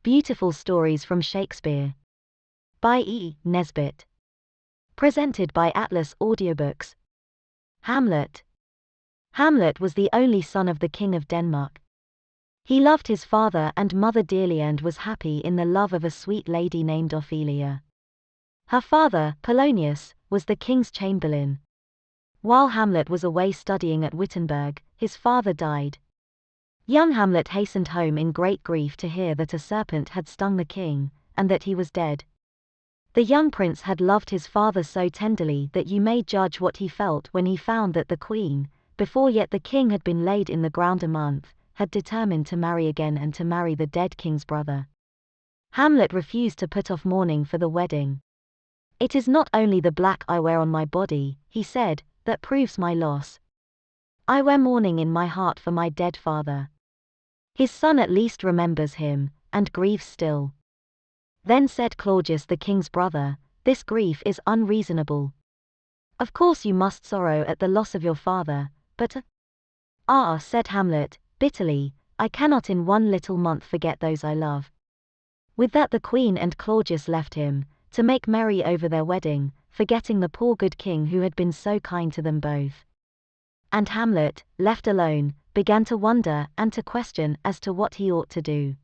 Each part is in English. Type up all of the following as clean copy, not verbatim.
Beautiful Stories from Shakespeare. By E. Nesbit. Presented by Atlas Audiobooks. Hamlet. Hamlet was the only son of the King of Denmark. He loved his father and mother dearly and was happy in the love of a sweet lady named Ophelia. Her father, Polonius, was the king's chamberlain. While Hamlet was away studying at Wittenberg, his father died. Young Hamlet hastened home in great grief to hear that a serpent had stung the king, and that he was dead. The young prince had loved his father so tenderly that you may judge what he felt when he found that the queen, before yet the king had been laid in the ground a month, had determined to marry again and to marry the dead king's brother. Hamlet refused to put off mourning for the wedding. "It is not only the black I wear on my body," he said, "that proves my loss. I wear mourning in my heart for my dead father. His son at least remembers him, and grieves still." Then said Claudius the king's brother, "This grief is unreasonable. Of course you must sorrow at the loss of your father, but Ah, said Hamlet, bitterly, "I cannot in one little month forget those I love." With that the queen and Claudius left him, to make merry over their wedding, forgetting the poor good king who had been so kind to them both. And Hamlet, left alone, began to wonder and to question as to what he ought to do.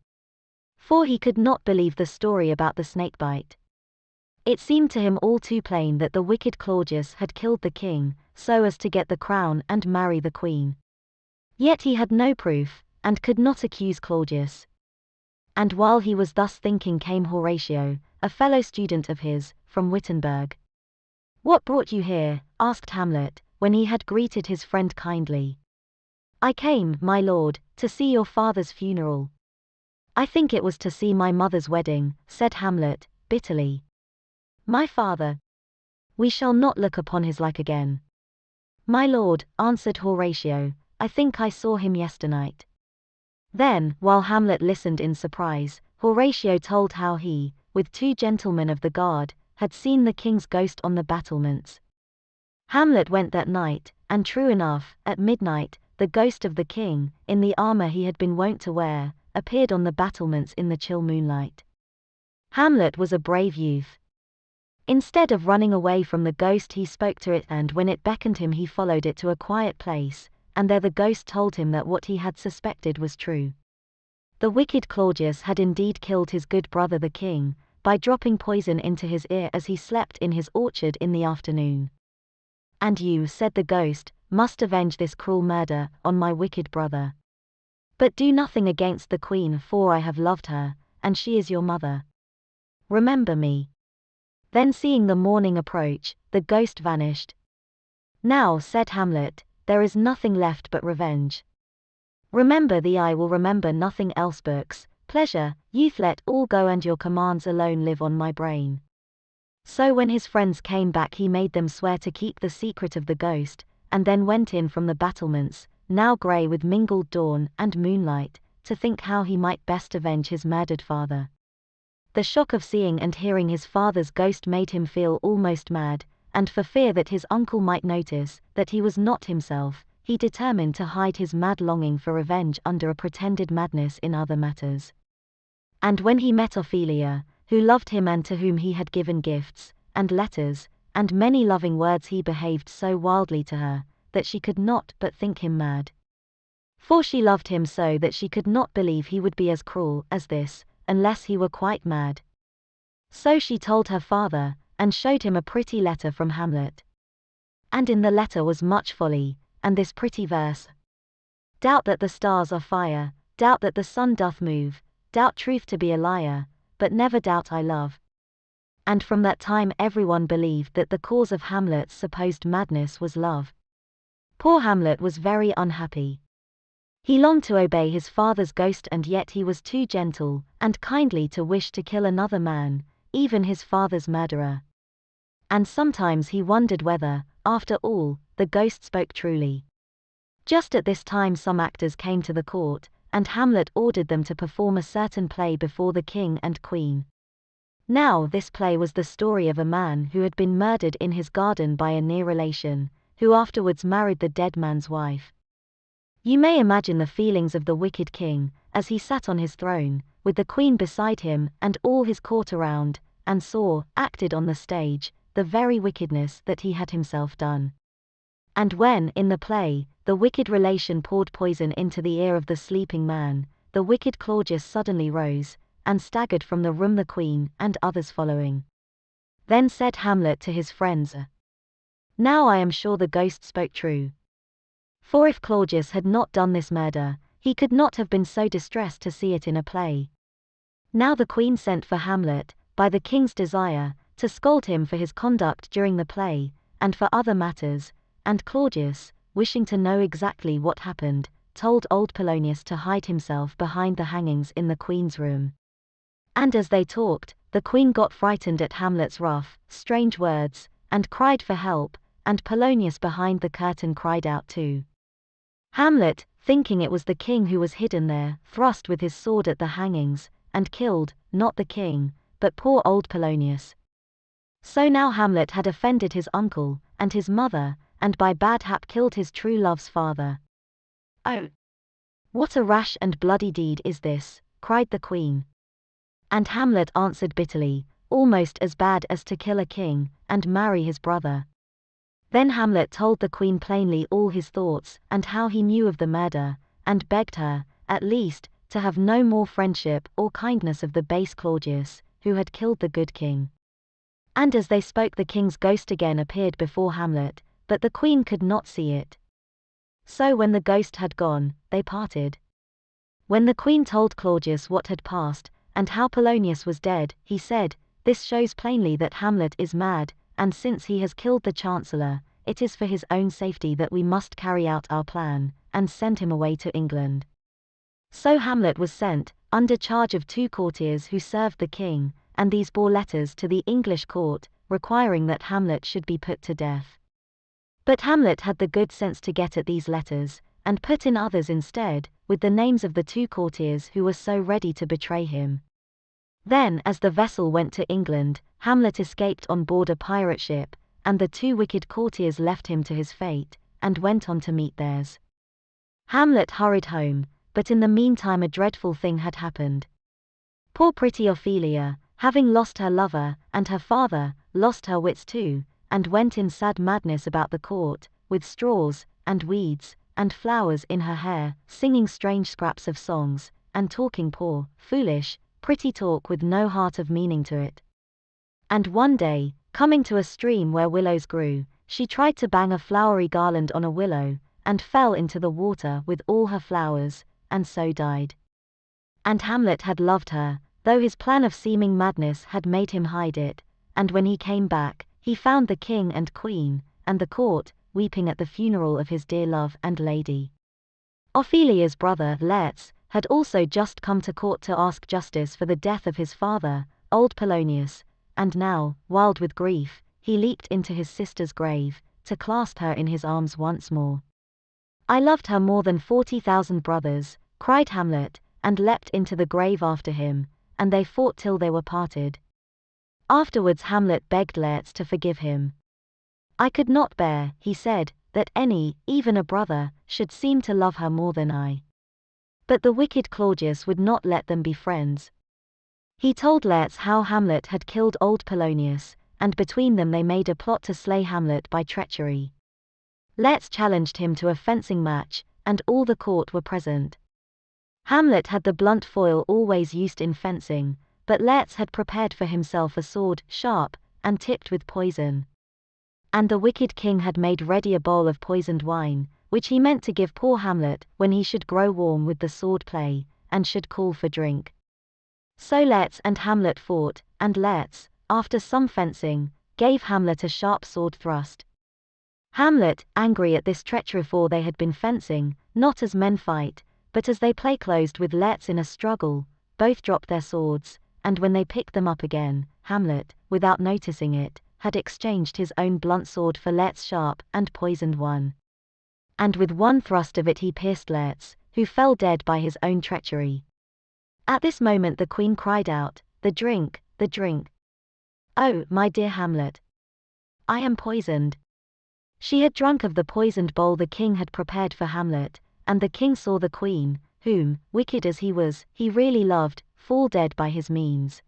For he could not believe the story about the snakebite. It seemed to him all too plain that the wicked Claudius had killed the king, so as to get the crown and marry the queen. Yet he had no proof, and could not accuse Claudius. And while he was thus thinking came Horatio, a fellow student of his, from Wittenberg. "What brought you here?" asked Hamlet, when he had greeted his friend kindly. "I came, my lord, to see your father's funeral." "I think it was to see my mother's wedding," said Hamlet, bitterly. "My father? We shall not look upon his like again." "My lord," answered Horatio, "I think I saw him yesternight." Then, while Hamlet listened in surprise, Horatio told how he, with 2 gentlemen of the guard, had seen the king's ghost on the battlements. Hamlet went that night, and true enough, at midnight, the ghost of the king, in the armor he had been wont to wear, appeared on the battlements in the chill moonlight. Hamlet was a brave youth. Instead of running away from the ghost he spoke to it, and when it beckoned him he followed it to a quiet place, and there the ghost told him that what he had suspected was true. The wicked Claudius had indeed killed his good brother the king, by dropping poison into his ear as he slept in his orchard in the afternoon. "And you," said the ghost, "must avenge this cruel murder on my wicked brother. But do nothing against the queen, for I have loved her, and she is your mother. Remember me." Then seeing the morning approach, the ghost vanished. "Now," said Hamlet, "there is nothing left but revenge. Remember thee, I will remember nothing else. Books, pleasure, youth, let all go, and your commands alone live on my brain." So when his friends came back he made them swear to keep the secret of the ghost, and then went in from the battlements, now grey with mingled dawn and moonlight, to think how he might best avenge his murdered father. The shock of seeing and hearing his father's ghost made him feel almost mad, and for fear that his uncle might notice that he was not himself, he determined to hide his mad longing for revenge under a pretended madness in other matters. And when he met Ophelia, who loved him and to whom he had given gifts, and letters, and many loving words, he behaved so wildly to her, that she could not but think him mad. For she loved him so that she could not believe he would be as cruel as this, unless he were quite mad. So she told her father, and showed him a pretty letter from Hamlet. And in the letter was much folly, and this pretty verse: "Doubt that the stars are fire, doubt that the sun doth move, doubt truth to be a liar, but never doubt I love." And from that time everyone believed that the cause of Hamlet's supposed madness was love. Poor Hamlet was very unhappy. He longed to obey his father's ghost, and yet he was too gentle and kindly to wish to kill another man, even his father's murderer. And sometimes he wondered whether, after all, the ghost spoke truly. Just at this time some actors came to the court, and Hamlet ordered them to perform a certain play before the king and queen. Now this play was the story of a man who had been murdered in his garden by a near relation, who afterwards married the dead man's wife. You may imagine the feelings of the wicked king, as he sat on his throne, with the queen beside him and all his court around, and saw, acted on the stage, the very wickedness that he had himself done. And when, in the play, the wicked relation poured poison into the ear of the sleeping man, the wicked Claudius suddenly rose, and staggered from the room, the queen and others following. Then said Hamlet to his friends, "Now I am sure the ghost spoke true. For if Claudius had not done this murder, he could not have been so distressed to see it in a play." Now the queen sent for Hamlet, by the king's desire, to scold him for his conduct during the play, and for other matters, and Claudius, wishing to know exactly what happened, told old Polonius to hide himself behind the hangings in the queen's room. And as they talked, the queen got frightened at Hamlet's rough, strange words, and cried for help, and Polonius behind the curtain cried out too. Hamlet, thinking it was the king who was hidden there, thrust with his sword at the hangings, and killed, not the king, but poor old Polonius. So now Hamlet had offended his uncle, and his mother, and by bad hap killed his true love's father. "Oh, what a rash and bloody deed is this," cried the queen. And Hamlet answered bitterly, "Almost as bad as to kill a king, and marry his brother." Then Hamlet told the queen plainly all his thoughts, and how he knew of the murder, and begged her, at least, to have no more friendship or kindness of the base Claudius, who had killed the good king. And as they spoke, the king's ghost again appeared before Hamlet, but the queen could not see it. So when the ghost had gone, they parted. When the queen told Claudius what had passed, and how Polonius was dead, he said, "This shows plainly that Hamlet is mad, and since he has killed the chancellor, it is for his own safety that we must carry out our plan, and send him away to England." So Hamlet was sent, under charge of 2 courtiers who served the king, and these bore letters to the English court, requiring that Hamlet should be put to death. But Hamlet had the good sense to get at these letters, and put in others instead, with the names of the 2 courtiers who were so ready to betray him. Then, as the vessel went to England, Hamlet escaped on board a pirate ship, and the 2 wicked courtiers left him to his fate, and went on to meet theirs. Hamlet hurried home, but in the meantime a dreadful thing had happened. Poor pretty Ophelia, having lost her lover, and her father, lost her wits too, and went in sad madness about the court, with straws, and weeds, and flowers in her hair, singing strange scraps of songs, and talking poor, foolish, pretty talk with no heart of meaning to it. And one day, coming to a stream where willows grew, she tried to bang a flowery garland on a willow, and fell into the water with all her flowers, and so died. And Hamlet had loved her, though his plan of seeming madness had made him hide it, and when he came back, he found the king and queen, and the court, weeping at the funeral of his dear love and lady. Ophelia's brother, Laertes, had also just come to court to ask justice for the death of his father, old Polonius, and now, wild with grief, he leaped into his sister's grave, to clasp her in his arms once more. "I loved her more than 40,000 brothers," cried Hamlet, and leapt into the grave after him, and they fought till they were parted. Afterwards Hamlet begged Laertes to forgive him. "I could not bear," he said, "that any, even a brother, should seem to love her more than I." But the wicked Claudius would not let them be friends. He told Laertes how Hamlet had killed old Polonius, and between them they made a plot to slay Hamlet by treachery. Laertes challenged him to a fencing match, and all the court were present. Hamlet had the blunt foil always used in fencing, but Laertes had prepared for himself a sword, sharp, and tipped with poison. And the wicked king had made ready a bowl of poisoned wine, which he meant to give poor Hamlet when he should grow warm with the sword play, and should call for drink. So Laertes and Hamlet fought, and Laertes, after some fencing, gave Hamlet a sharp sword thrust. Hamlet, angry at this treachery, for they had been fencing, not as men fight, but as they play, closed with Laertes in a struggle, both dropped their swords, and when they picked them up again, Hamlet, without noticing it, had exchanged his own blunt sword for Laertes' sharp and poisoned one. And with one thrust of it he pierced Laertes, who fell dead by his own treachery. At this moment the queen cried out, "The drink, the drink! Oh, my dear Hamlet! I am poisoned." She had drunk of the poisoned bowl the king had prepared for Hamlet, and the king saw the queen, whom, wicked as he was, he really loved, fall dead by his means.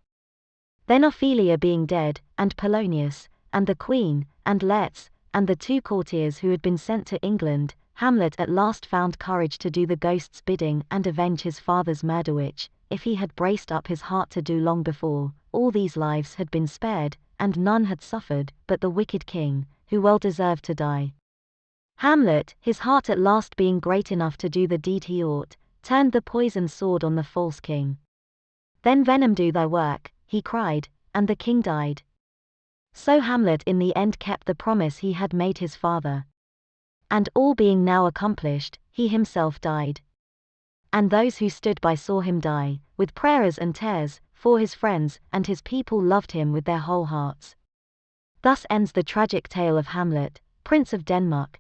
Then Ophelia being dead, and Polonius, and the queen, and Letts, and the 2 courtiers who had been sent to England, Hamlet at last found courage to do the ghost's bidding and avenge his father's murder, which, if he had braced up his heart to do long before, all these lives had been spared, and none had suffered but the wicked king, who well deserved to die. Hamlet, his heart at last being great enough to do the deed he ought, turned the poisoned sword on the false king. Then Venom, do thy work, he cried, and the king died. So Hamlet in the end kept the promise he had made his father. And all being now accomplished, he himself died. And those who stood by saw him die, with prayers and tears, for his friends and his people loved him with their whole hearts. Thus ends the tragic tale of Hamlet, Prince of Denmark,